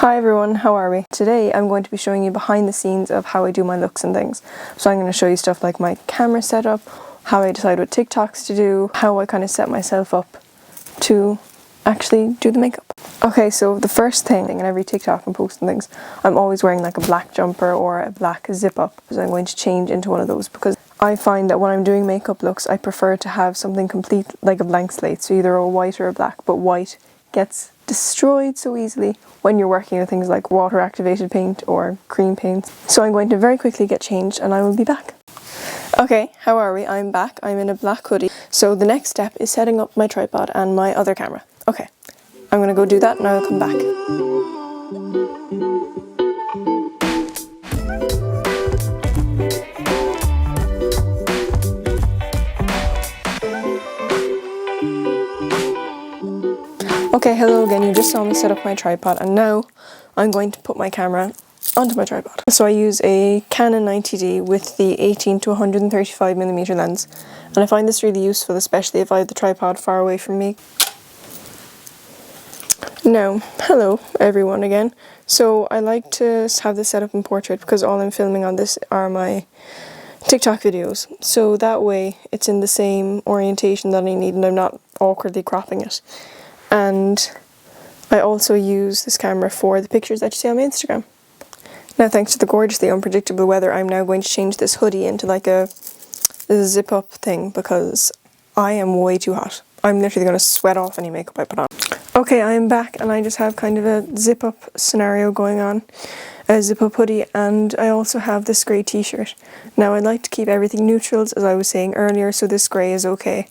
Hi everyone, how are we? Today I'm going to be showing you behind the scenes of how I do my looks and things. So I'm going to show you stuff like my camera setup, how I decide what TikToks to do, how I kind of set myself up to actually do the makeup. Okay, so the first thing in every TikTok and post and things, I'm always wearing like a black jumper or a black zip up. So I'm going to change into one of those because I find that when I'm doing makeup looks, I prefer to have something complete like a blank slate. So either a white or a black, but white gets destroyed so easily when you're working with things like water activated paint or cream paints. So I'm going to very quickly get changed and I will be back. Okay, how are we? I'm back. I'm in a black hoodie. So the next step is setting up my tripod and my other camera. Okay, I'm gonna go do that and I'll come back. Okay, hello again. You just saw me set up my tripod and now I'm going to put my camera onto my tripod. So I use a Canon 90D with the 18 to 135mm lens, and I find this really useful, especially if I have the tripod far away from me. Now, hello everyone again. So I like to have this set up in portrait because all I'm filming on this are my TikTok videos. So that way it's in the same orientation that I need and I'm not awkwardly cropping it. And I also use this camera for the pictures that you see on my Instagram. Now, thanks to the gorgeously unpredictable weather, I'm now going to change this hoodie into like a zip-up thing because I am way too hot. I'm literally going to sweat off any makeup I put on. Okay, I'm back and I just have kind of a zip-up scenario going on. A zip-up hoodie, and I also have this grey t-shirt. Now, I like to keep everything neutrals, as I was saying earlier, so this grey is okay.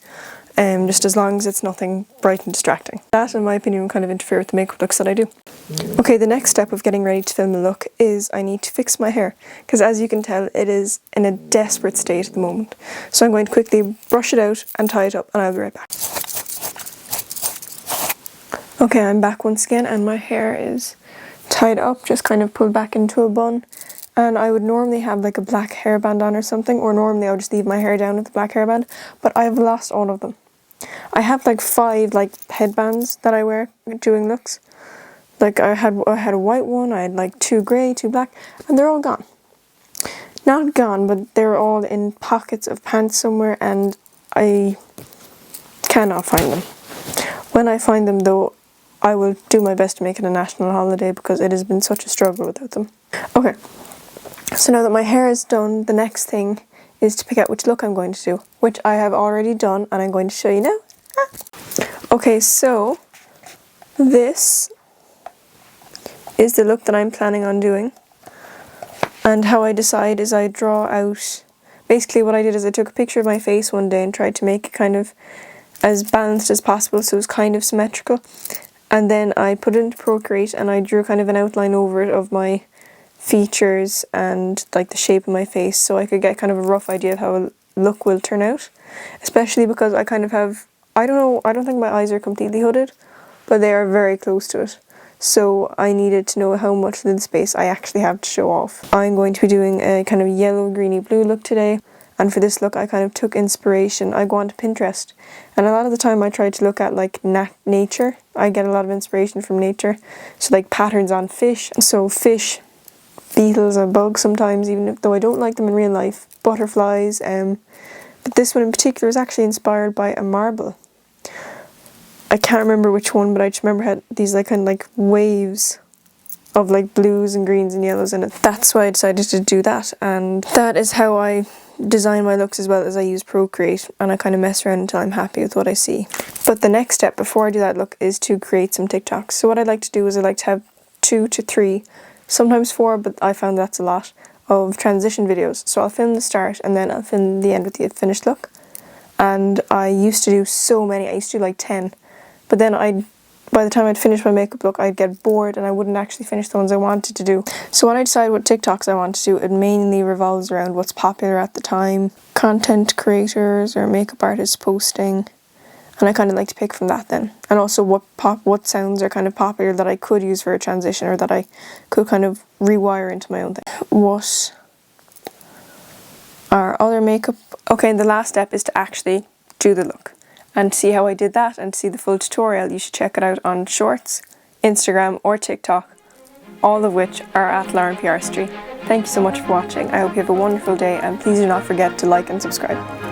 Just as long as it's nothing bright and distracting. That, in my opinion, will kind of interfere with the makeup looks that I do. Okay, the next step of getting ready to film the look is I need to fix my hair, because as you can tell, it is in a desperate state at the moment. So I'm going to quickly brush it out and tie it up, and I'll be right back. Okay, I'm back once again, and my hair is tied up, just kind of pulled back into a bun. And I would normally have like a black hairband on or something, or normally I would just leave my hair down with a black hairband, but I've lost all of them. I have like 5 like headbands that I wear doing looks. Like I had a white one, I had like 2 grey, 2 black, and they're all gone. Not gone, but they're all in pockets of pants somewhere and I cannot find them. When I find them though, I will do my best to make it a national holiday because it has been such a struggle without them. Okay, so now that my hair is done, the next thing is to pick out which look I'm going to do, which I have already done and I'm going to show you now. Okay, so this is the look that I'm planning on doing, and how I decide is I draw out, basically what I did is I took a picture of my face one day and tried to make it kind of as balanced as possible so it was kind of symmetrical, and then I put it into Procreate and I drew kind of an outline over it of my features and like the shape of my face so I could get kind of a rough idea of how a look will turn out, especially because I kind of have, I don't think my eyes are completely hooded, but they are very close to it, so I needed to know how much lid space I actually have to show off. I'm going to be doing a kind of yellow greeny blue look today, and for this look I kind of took inspiration. I go onto Pinterest and a lot of the time I try to look at like nature. I get a lot of inspiration from nature, so like patterns on fish, so fish, beetles and bugs sometimes, even though I don't like them in real life, butterflies, but this one in particular is actually inspired by a marble. I can't remember which one, but I just remember it had these like kind of like waves of like blues and greens and yellows in it. That's why I decided to do that, and that is how I design my looks as well, as I use Procreate and I kind of mess around until I'm happy with what I see. But the next step before I do that look is to create some TikToks. So what I like to do is I like to have 2 to 3, sometimes 4, but I found that's a lot, of transition videos. So I'll film the start and then I'll film the end with the finished look. And I used to do so many, I used to do like 10, but then by the time I'd finish my makeup look I'd get bored and I wouldn't actually finish the ones I wanted to do. So when I decide what TikToks I want to do, it mainly revolves around what's popular at the time, content creators or makeup artists posting, and I kind of like to pick from that then. And also what sounds are kind of popular that I could use for a transition or that I could kind of rewire into my own thing. What are other makeup? Okay, and the last step is to actually do the look. And to see how I did that and to see the full tutorial, you should check it out on Shorts, Instagram or TikTok, all of which are at Lauren Piastri. Thank you so much for watching. I hope you have a wonderful day, and please do not forget to like and subscribe.